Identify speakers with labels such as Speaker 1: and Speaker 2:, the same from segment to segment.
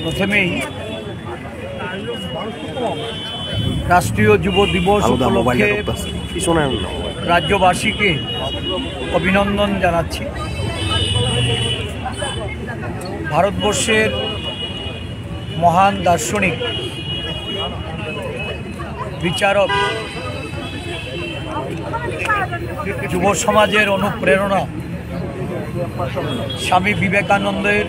Speaker 1: প্রথমেই রাষ্ট্রীয় যুব দিবস উপলক্ষে রাজ্যবাসীকে অভিনন্দন জানাচ্ছি। ভারতবর্ষের মহান দার্শনিক, বিচারক, যুব সমাজের অনুপ্রেরণা স্বামী বিবেকানন্দের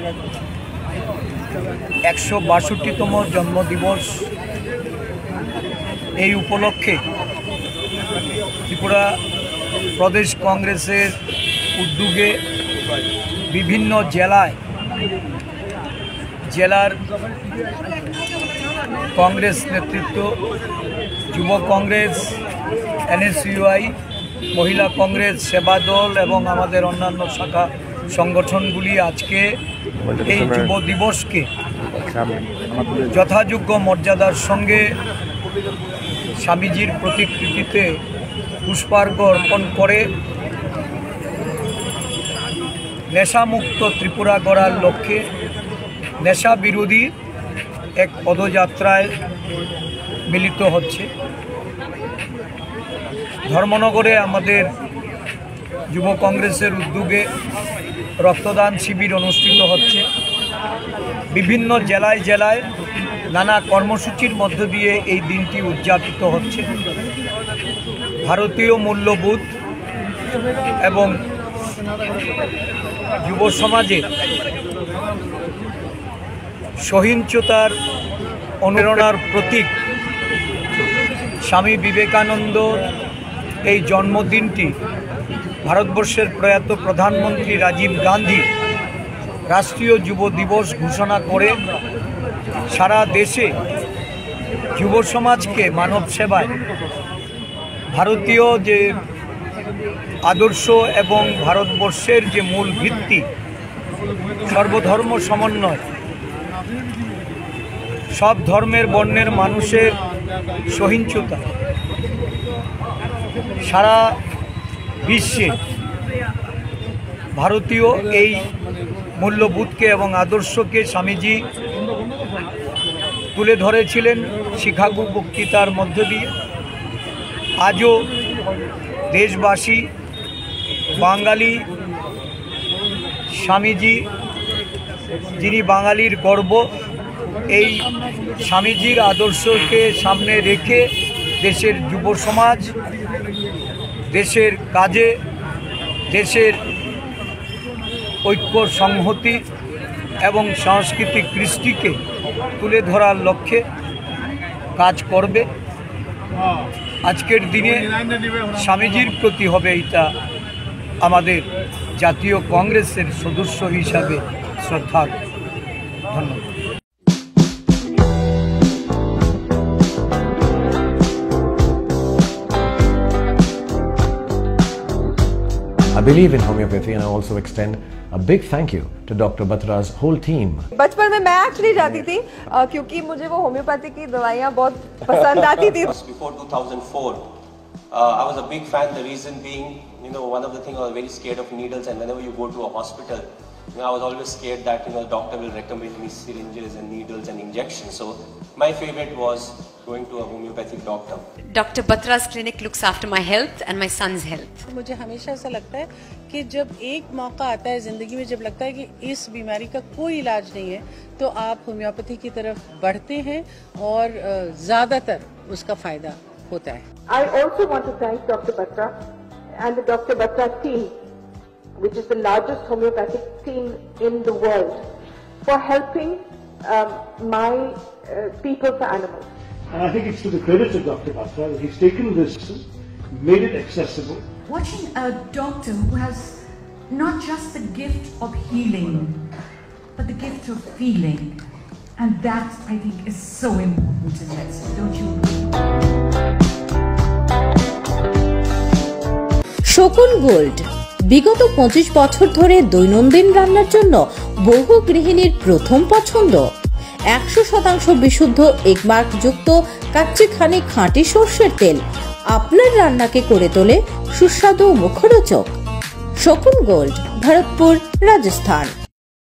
Speaker 1: 162তম জন্মদিবস। এই উপলক্ষে ত্রিপুরা প্রদেশ কংগ্রেসের উদ্যোগে বিভিন্ন জেলার কংগ্রেস নেতৃত্ব, যুব কংগ্রেস, NSUI, মহিলা কংগ্রেস, সেবা দল এবং আমাদের অন্যান্য শাখা সংগঠনগুলি আজকে এই যুব দিবসকে যথাযোগ্য মর্যাদার সঙ্গে স্বামীজির প্রতিকৃতিতে পুষ্পার্ঘ্য অর্পণ করে নেশামুক্ত ত্রিপুরা গড়ার লক্ষ্যে নেশা বিরোধী এক পদযাত্রায় মিলিত হচ্ছে। ধর্মনগরে আমাদের যুব কংগ্রেসের উদ্যোগে রক্তদান শিবির অনুষ্ঠিত হচ্ছে। বিভিন্ন জেলায় নানা কর্মসূচির মধ্য দিয়ে এই দিনটি উদযাপিত হচ্ছে। ভারতীয় মূল্যবোধ এবং যুব সমাজের সহিংসতার অনুপ্রেরণার প্রতীক স্বামী বিবেকানন্দ এই জন্মদিনটি ভারতবর্ষের প্রয়াত প্রধানমন্ত্রী রাজীব গান্ধী রাষ্ট্রীয় যুব দিবস ঘোষণা করে সারা দেশে যুব সমাজকে মানব সেবায় ভারতীয় যে আদর্শ এবং ভারতবর্ষের যে মূল ভিত্তি সর্বধর্ম সমন্বয়, সব ধর্মের বর্ণের মানুষের সহিংসতা, সারা বিশ্বে ভারতীয় এই মূল্যবোধকে এবং আদর্শকে স্বামীজি তুলে ধরেছিলেন শিক্ষাগু বক্তৃতার মধ্য দিয়ে। আজও দেশবাসী, বাঙালি, স্বামীজি যিনি বাঙালির গর্ব, এই স্বামীজির আদর্শকে সামনে রেখে দেশের যুব সমাজ দেশের কাজে, দেশের ঐক্য সংহতি এবং সাংস্কৃতিক কৃষ্টিকে তুলে ধরার লক্ষ্যে কাজ করবে। আজকের দিনে স্বামীজির প্রতি হবে এটা আমাদের জাতীয় কংগ্রেসের সদস্য হিসাবে শ্রদ্ধা। ধন্যবাদ।
Speaker 2: I believe in homeopathy and I also extend a big thank you to Dr. Batra's whole team.
Speaker 3: बचपन में मैं एक्चुअली जाती थी क्योंकि मुझे वो होम्योपैथी की दवाइयाँ बहुत पसंद आती थी।
Speaker 4: Before 2004, I was a big fan. The reason being, one of the things I was very scared of needles, and whenever you go to a hospital, I was always scared that the doctor will recommend me syringes and needles and injections. So my favorite was going to a homeopathic doctor.
Speaker 5: Dr. Batra's clinic looks after my health and my son's health.
Speaker 6: मुझे हमेशा ऐसा लगता है कि जब एक मौका आता है जिंदगी में, जब लगता है कि इस बीमारी का कोई इलाज नहीं है, तो आप होम्योपैथी की तरफ बढ़ते हैं और ज्यादातर उसका फायदा होता है।
Speaker 7: I also want to thank Dr. Batra and the Dr. Batra team, which is the largest homeopathic team in the world, for helping my people for animals.
Speaker 8: And I think it's to the credit of Dr. Batra that he's taken this, made it accessible.
Speaker 9: Watching a doctor who has not just the gift of healing, but the gift of feeling. And that, I think, is so important in medicine, don't you agree?
Speaker 10: শকুন gold বিগত 25 বছর ধরে দৈনন্দিন রান্নার জন্য বহু গৃহিণীর প্রথম পছন্দ। 100% বিশুদ্ধ এগমার্ক যুক্ত কাচ্চিখানি খাঁটি সরষের তেল আপনার রান্নাকে করে তোলে সুস্বাদু ও মুখরোচক। শকুন গোল্ড, ভরতপুর, রাজস্থান।